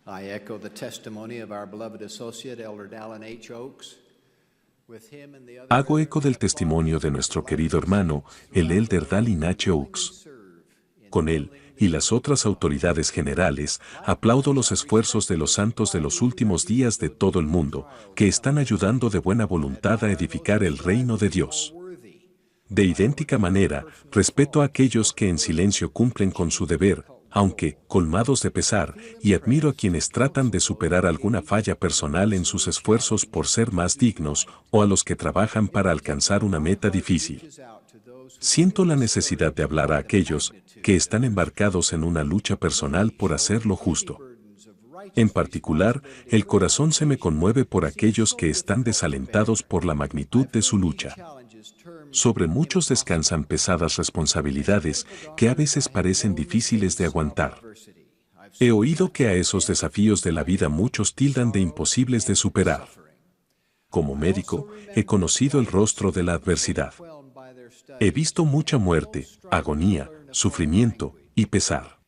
I echo the testimony of our beloved associate, Elder Dallin H. Oaks. Hago eco del testimonio de nuestro querido hermano, el Elder Dallin H. Oaks. Con él y las otras autoridades generales, aplaudo los esfuerzos de los santos de los últimos días de todo el mundo, que están ayudando de buena voluntad a edificar el reino de Dios. De idéntica manera, respeto a aquellos que en silencio cumplen con su deber, aunque colmados de pesar, y admiro a quienes tratan de superar alguna falla personal en sus esfuerzos por ser más dignos, o a los que trabajan para alcanzar una meta difícil. Siento la necesidad de hablar a aquellos que están embarcados en una lucha personal por hacer lo justo. En particular, el corazón se me conmueve por aquellos que están desalentados por la magnitud de su lucha. Sobre muchos descansan pesadas responsabilidades que a veces parecen difíciles de aguantar. He oído que a esos desafíos de la vida muchos tildan de imposibles de superar. Como médico, he conocido el rostro de la adversidad. He visto mucha muerte, agonía, sufrimiento y pesar.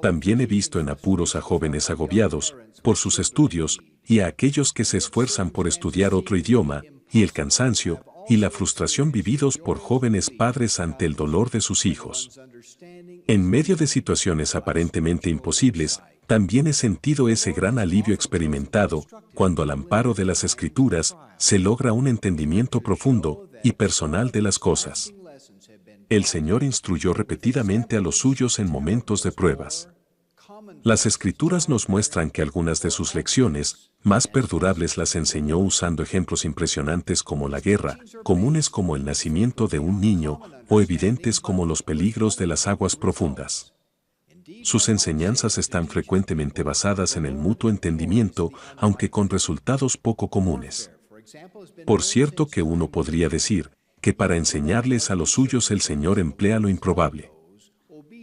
También he visto en apuros a jóvenes agobiados por sus estudios y a aquellos que se esfuerzan por estudiar otro idioma, y el cansancio y la frustración vividos por jóvenes padres ante el dolor de sus hijos. En medio de situaciones aparentemente imposibles, también he sentido ese gran alivio experimentado cuando al amparo de las Escrituras se logra un entendimiento profundo y personal de las cosas. El Señor instruyó repetidamente a los suyos en momentos de pruebas. Las Escrituras nos muestran que algunas de sus lecciones más perdurables las enseñó usando ejemplos impresionantes como la guerra, comunes como el nacimiento de un niño o evidentes como los peligros de las aguas profundas. Sus enseñanzas están frecuentemente basadas en el mutuo entendimiento, aunque con resultados poco comunes. Por cierto que uno podría decir que para enseñarles a los suyos el Señor emplea lo improbable.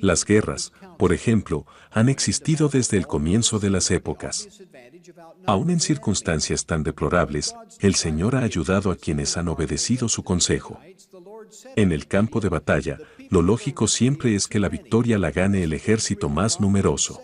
Las guerras, por ejemplo, han existido desde el comienzo de las épocas. Aún en circunstancias tan deplorables, el Señor ha ayudado a quienes han obedecido su consejo. En el campo de batalla, lo lógico siempre es que la victoria la gane el ejército más numeroso.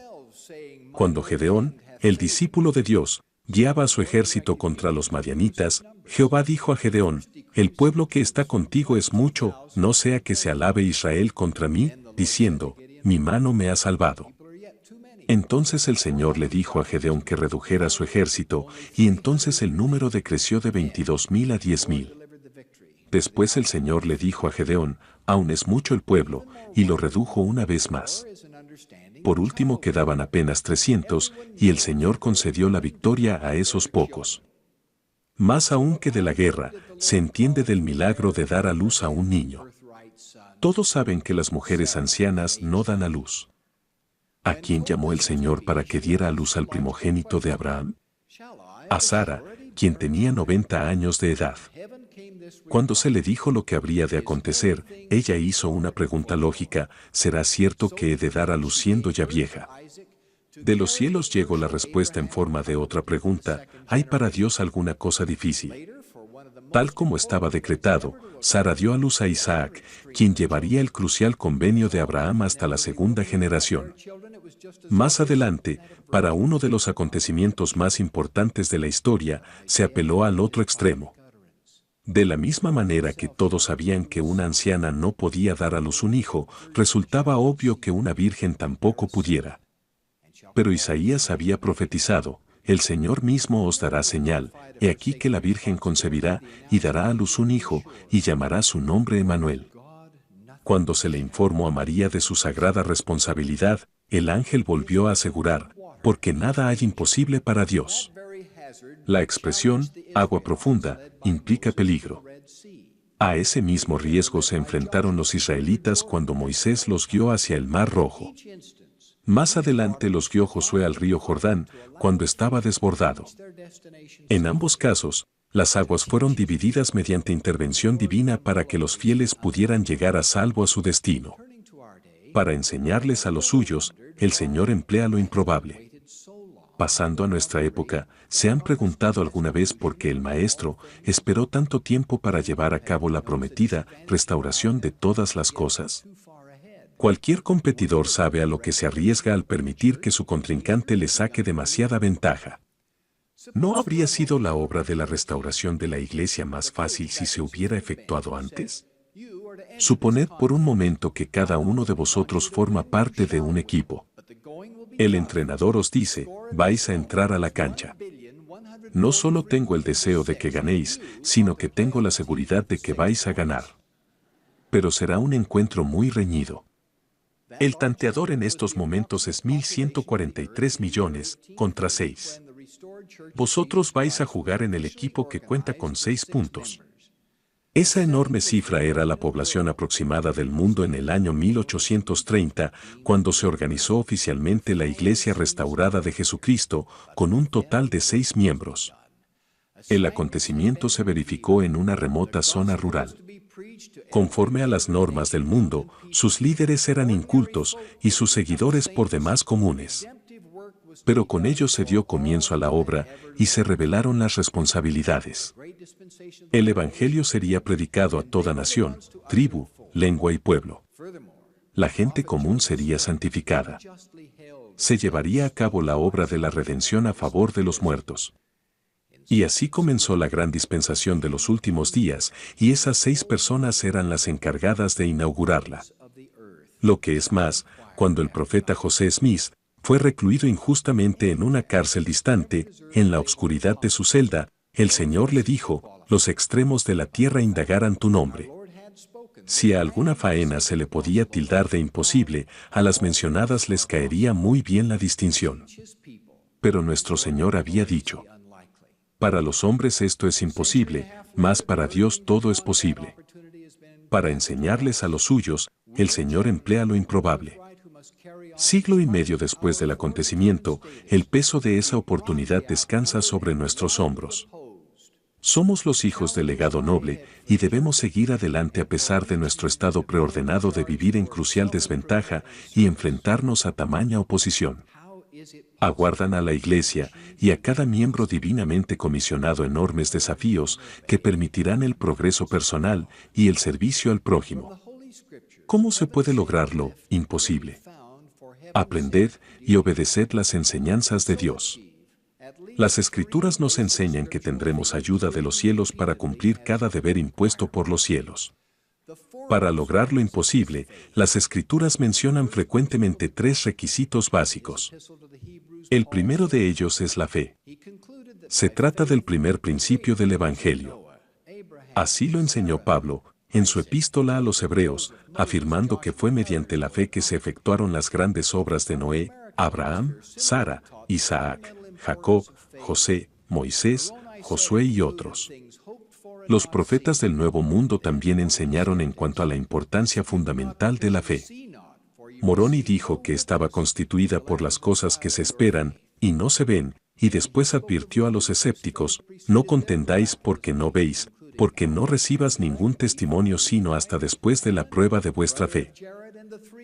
Cuando Gedeón, el discípulo de Dios, guiaba a su ejército contra los madianitas, Jehová dijo a Gedeón: «El pueblo que está contigo es mucho, no sea que se alabe Israel contra mí, diciendo: mi mano me ha salvado». Entonces el Señor le dijo a Gedeón que redujera su ejército, y entonces el número decreció de 22,000 a 10,000. Después el Señor le dijo a Gedeón: «Aún es mucho el pueblo», y lo redujo una vez más. Por último quedaban apenas 300, y el Señor concedió la victoria a esos pocos. Más aún que de la guerra, se entiende del milagro de dar a luz a un niño. Todos saben que las mujeres ancianas no dan a luz. ¿A quién llamó el Señor para que diera a luz al primogénito de Abraham? A Sara, quien tenía 90 años de edad. Cuando se le dijo lo que habría de acontecer, ella hizo una pregunta lógica: ¿será cierto que he de dar a luz siendo ya vieja? De los cielos llegó la respuesta en forma de otra pregunta: ¿hay para Dios alguna cosa difícil? Tal como estaba decretado, Sara dio a luz a Isaac, quien llevaría el crucial convenio de Abraham hasta la segunda generación. Más adelante, para uno de los acontecimientos más importantes de la historia, se apeló al otro extremo. De la misma manera que todos sabían que una anciana no podía dar a luz un hijo, resultaba obvio que una virgen tampoco pudiera. Pero Isaías había profetizado: «El Señor mismo os dará señal, he aquí que la virgen concebirá y dará a luz un hijo, y llamará su nombre Emmanuel». Cuando se le informó a María de su sagrada responsabilidad, el ángel volvió a asegurar: «Porque nada hay imposible para Dios». La expresión «agua profunda» implica peligro. A ese mismo riesgo se enfrentaron los israelitas cuando Moisés los guió hacia el Mar Rojo. Más adelante los guió Josué al río Jordán, cuando estaba desbordado. En ambos casos, las aguas fueron divididas mediante intervención divina para que los fieles pudieran llegar a salvo a su destino. Para enseñarles a los suyos, el Señor emplea lo improbable. Pasando a nuestra época, ¿se han preguntado alguna vez por qué el Maestro esperó tanto tiempo para llevar a cabo la prometida restauración de todas las cosas? Cualquier competidor sabe a lo que se arriesga al permitir que su contrincante le saque demasiada ventaja. ¿No habría sido la obra de la restauración de la iglesia más fácil si se hubiera efectuado antes? Suponed por un momento que cada uno de vosotros forma parte de un equipo. El entrenador os dice, vais a entrar a la cancha. No solo tengo el deseo de que ganéis, sino que tengo la seguridad de que vais a ganar. Pero será un encuentro muy reñido. El tanteador en estos momentos es 1.143 millones contra 6. Vosotros vais a jugar en el equipo que cuenta con 6 puntos. Esa enorme cifra era la población aproximada del mundo en el año 1830, cuando se organizó oficialmente la Iglesia Restaurada de Jesucristo, con un total de 6 miembros. El acontecimiento se verificó en una remota zona rural. Conforme a las normas del mundo, sus líderes eran incultos y sus seguidores por demás comunes. Pero con ello se dio comienzo a la obra y se revelaron las responsabilidades. El Evangelio sería predicado a toda nación, tribu, lengua y pueblo. La gente común sería santificada. Se llevaría a cabo la obra de la redención a favor de los muertos. Y así comenzó la gran dispensación de los últimos días, y esas 6 personas eran las encargadas de inaugurarla. Lo que es más, cuando el profeta José Smith fue recluido injustamente en una cárcel distante, en la obscuridad de su celda, el Señor le dijo, los extremos de la tierra indagarán tu nombre. Si a alguna faena se le podía tildar de imposible, a las mencionadas les caería muy bien la distinción. Pero nuestro Señor había dicho, para los hombres esto es imposible, mas para Dios todo es posible. Para enseñarles a los suyos, el Señor emplea lo improbable. Siglo y medio después del acontecimiento, el peso de esa oportunidad descansa sobre nuestros hombros. Somos los hijos del legado noble y debemos seguir adelante a pesar de nuestro estado preordenado de vivir en crucial desventaja y enfrentarnos a tamaña oposición. Aguardan a la Iglesia y a cada miembro divinamente comisionado enormes desafíos que permitirán el progreso personal y el servicio al prójimo. ¿Cómo se puede lograrlo? Imposible. Aprended y obedeced las enseñanzas de Dios. Las Escrituras nos enseñan que tendremos ayuda de los cielos para cumplir cada deber impuesto por los cielos. Para lograr lo imposible, las Escrituras mencionan frecuentemente 3 requisitos básicos. El primero de ellos es la fe. Se trata del primer principio del Evangelio. Así lo enseñó Pablo en su epístola a los Hebreos, afirmando que fue mediante la fe que se efectuaron las grandes obras de Noé, Abraham, Sara, Isaac, Jacob, José, Moisés, Josué y otros. Los profetas del Nuevo Mundo también enseñaron en cuanto a la importancia fundamental de la fe. Moroni dijo que estaba constituida por las cosas que se esperan y no se ven, y después advirtió a los escépticos, no contendáis porque no veis, porque no recibas ningún testimonio sino hasta después de la prueba de vuestra fe.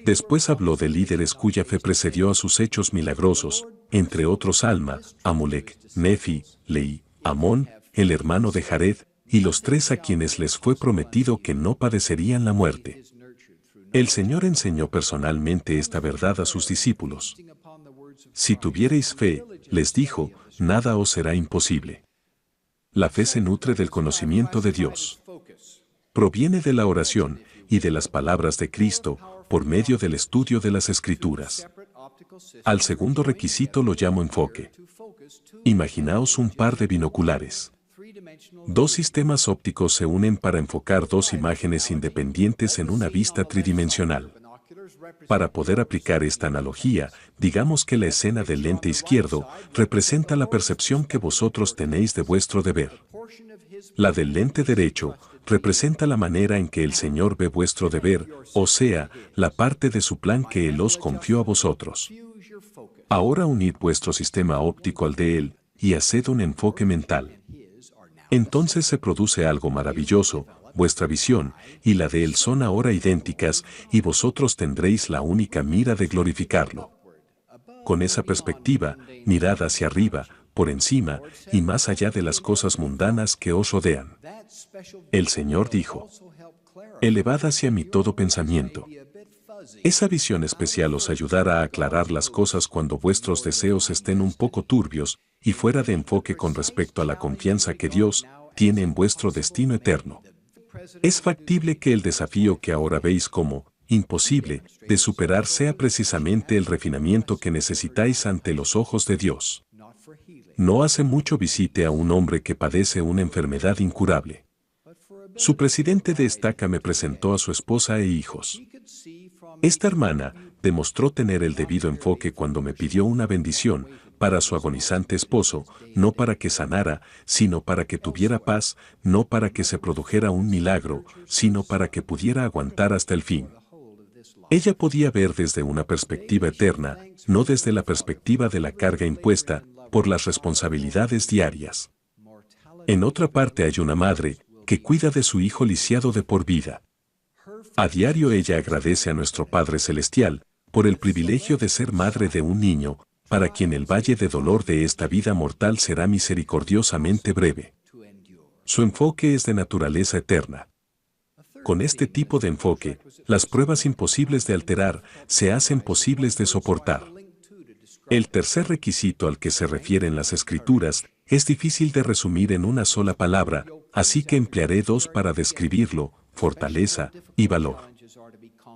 Después habló de líderes cuya fe precedió a sus hechos milagrosos, entre otros Alma, Amulek, Nefi, Leí, Amón, el hermano de Jared, y los 3 a quienes les fue prometido que no padecerían la muerte. El Señor enseñó personalmente esta verdad a sus discípulos. Si tuviereis fe, les dijo, nada os será imposible. La fe se nutre del conocimiento de Dios. Proviene de la oración y de las palabras de Cristo por medio del estudio de las Escrituras. Al segundo requisito lo llamo enfoque. Imaginaos un par de binoculares. 2 sistemas ópticos se unen para enfocar 2 imágenes independientes en una vista tridimensional. Para poder aplicar esta analogía, digamos que la escena del lente izquierdo representa la percepción que vosotros tenéis de vuestro deber. La del lente derecho representa la manera en que el Señor ve vuestro deber, o sea, la parte de su plan que Él os confió a vosotros. Ahora unid vuestro sistema óptico al de Él y haced un enfoque mental. Entonces se produce algo maravilloso, vuestra visión y la de Él son ahora idénticas y vosotros tendréis la única mira de glorificarlo. Con esa perspectiva, mirad hacia arriba, por encima y más allá de las cosas mundanas que os rodean. El Señor dijo, elevad hacia mí todo pensamiento. Esa visión especial os ayudará a aclarar las cosas cuando vuestros deseos estén un poco turbios y fuera de enfoque con respecto a la confianza que Dios tiene en vuestro destino eterno. Es factible que el desafío que ahora veis como imposible de superar sea precisamente el refinamiento que necesitáis ante los ojos de Dios. No hace mucho visité a un hombre que padece una enfermedad incurable. Su presidente de estaca me presentó a su esposa e hijos. Esta hermana demostró tener el debido enfoque cuando me pidió una bendición para su agonizante esposo, no para que sanara, sino para que tuviera paz, no para que se produjera un milagro, sino para que pudiera aguantar hasta el fin. Ella podía ver desde una perspectiva eterna, no desde la perspectiva de la carga impuesta por las responsabilidades diarias. En otra parte hay una madre que cuida de su hijo lisiado de por vida. A diario ella agradece a nuestro Padre Celestial por el privilegio de ser madre de un niño, para quien el valle de dolor de esta vida mortal será misericordiosamente breve. Su enfoque es de naturaleza eterna. Con este tipo de enfoque, las pruebas imposibles de alterar se hacen posibles de soportar. El tercer requisito al que se refieren las Escrituras es difícil de resumir en una sola palabra, así que emplearé dos para describirlo: fortaleza y valor.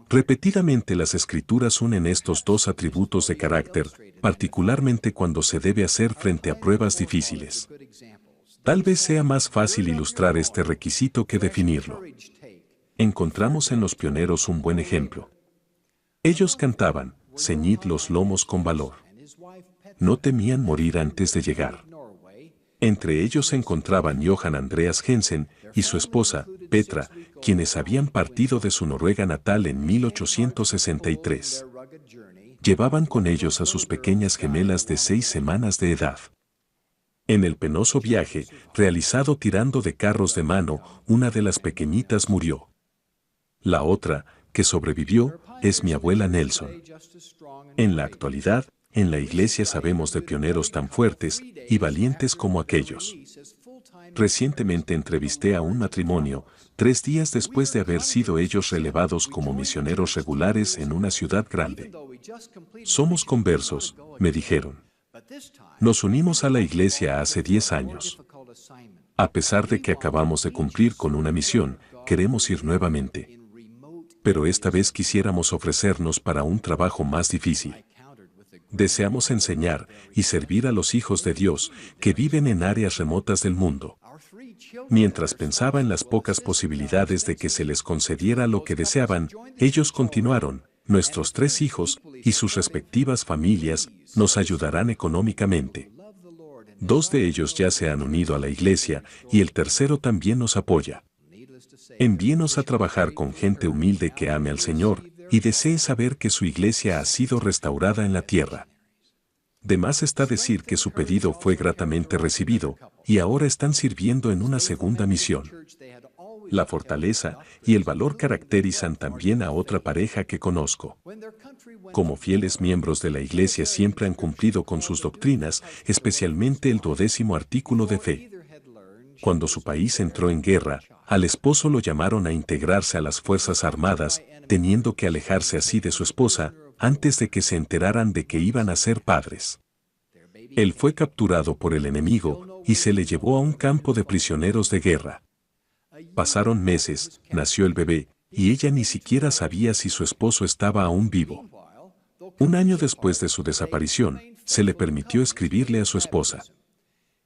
Repetidamente las Escrituras unen estos dos atributos de carácter, particularmente cuando se debe hacer frente a pruebas difíciles. Tal vez sea más fácil ilustrar este requisito que definirlo. Encontramos en los pioneros un buen ejemplo. Ellos cantaban: ceñid los lomos con valor. No temían morir antes de llegar. Entre ellos se encontraban Johan Andreas Jensen y su esposa, Petra, quienes habían partido de su Noruega natal en 1863. Llevaban con ellos a sus pequeñas gemelas de 6 semanas de edad. En el penoso viaje, realizado tirando de carros de mano, una de las pequeñitas murió. La otra, que sobrevivió, es mi abuela Nelson. En la actualidad, en la iglesia sabemos de pioneros tan fuertes y valientes como aquellos. Recientemente entrevisté a un matrimonio, 3 días después de haber sido ellos relevados como misioneros regulares en una ciudad grande. Somos conversos, me dijeron. Nos unimos a la iglesia hace 10 años. A pesar de que acabamos de cumplir con una misión, queremos ir nuevamente. Pero esta vez quisiéramos ofrecernos para un trabajo más difícil. Deseamos enseñar y servir a los hijos de Dios que viven en áreas remotas del mundo. Mientras pensaba en las pocas posibilidades de que se les concediera lo que deseaban, ellos continuaron: nuestros 3 hijos y sus respectivas familias nos ayudarán económicamente. 2 de ellos ya se han unido a la iglesia y el tercero también nos apoya. Envíenos a trabajar con gente humilde que ame al Señor y desee saber que su iglesia ha sido restaurada en la tierra. De más está decir que su pedido fue gratamente recibido, y ahora están sirviendo en una segunda misión. La fortaleza y el valor caracterizan también a otra pareja que conozco. Como fieles miembros de la iglesia siempre han cumplido con sus doctrinas, especialmente el 12º artículo de fe. Cuando su país entró en guerra, al esposo lo llamaron a integrarse a las Fuerzas Armadas, teniendo que alejarse así de su esposa, antes de que se enteraran de que iban a ser padres. Él fue capturado por el enemigo y se le llevó a un campo de prisioneros de guerra. Pasaron meses, nació el bebé, y ella ni siquiera sabía si su esposo estaba aún vivo. Un año después de su desaparición, se le permitió escribirle a su esposa.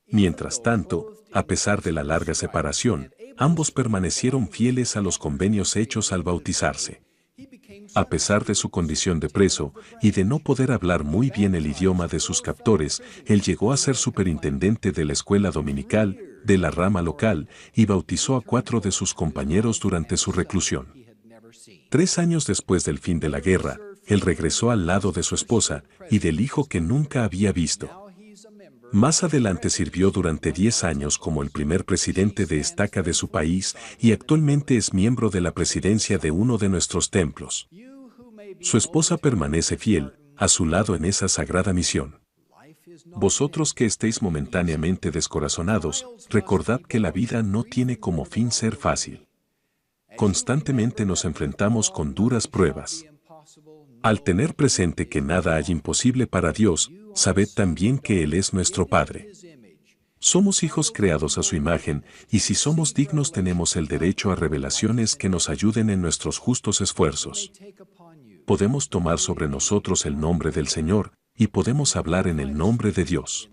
Mientras tanto, a pesar de la larga separación, ambos permanecieron fieles a los convenios hechos al bautizarse. A pesar de su condición de preso y de no poder hablar muy bien el idioma de sus captores, él llegó a ser superintendente de la escuela dominical, de la rama local, y bautizó a 4 de sus compañeros durante su reclusión. 3 años después del fin de la guerra, él regresó al lado de su esposa y del hijo que nunca había visto. Más adelante sirvió durante 10 años como el primer presidente de estaca de su país y actualmente es miembro de la presidencia de uno de nuestros templos. Su esposa permanece fiel a su lado en esa sagrada misión. Vosotros que estéis momentáneamente descorazonados, recordad que la vida no tiene como fin ser fácil. Constantemente nos enfrentamos con duras pruebas. Al tener presente que nada hay imposible para Dios, sabed también que Él es nuestro Padre. Somos hijos creados a su imagen, y si somos dignos tenemos el derecho a revelaciones que nos ayuden en nuestros justos esfuerzos. Podemos tomar sobre nosotros el nombre del Señor, y podemos hablar en el nombre de Dios.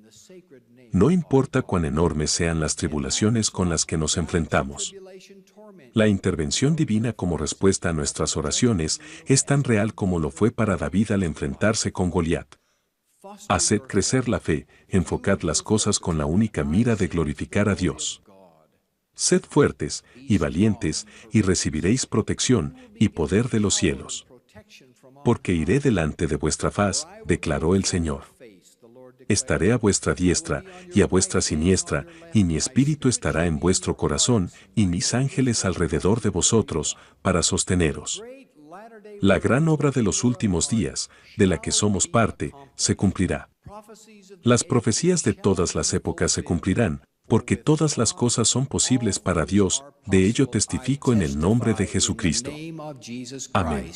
No importa cuán enormes sean las tribulaciones con las que nos enfrentamos. La intervención divina como respuesta a nuestras oraciones es tan real como lo fue para David al enfrentarse con Goliat. Haced crecer la fe, enfocad las cosas con la única mira de glorificar a Dios. Sed fuertes y valientes, y recibiréis protección y poder de los cielos. Porque iré delante de vuestra faz, declaró el Señor. Estaré a vuestra diestra y a vuestra siniestra, y mi espíritu estará en vuestro corazón, y mis ángeles alrededor de vosotros, para sosteneros. La gran obra de los últimos días, de la que somos parte, se cumplirá. Las profecías de todas las épocas se cumplirán, porque todas las cosas son posibles para Dios, de ello testifico en el nombre de Jesucristo. Amén.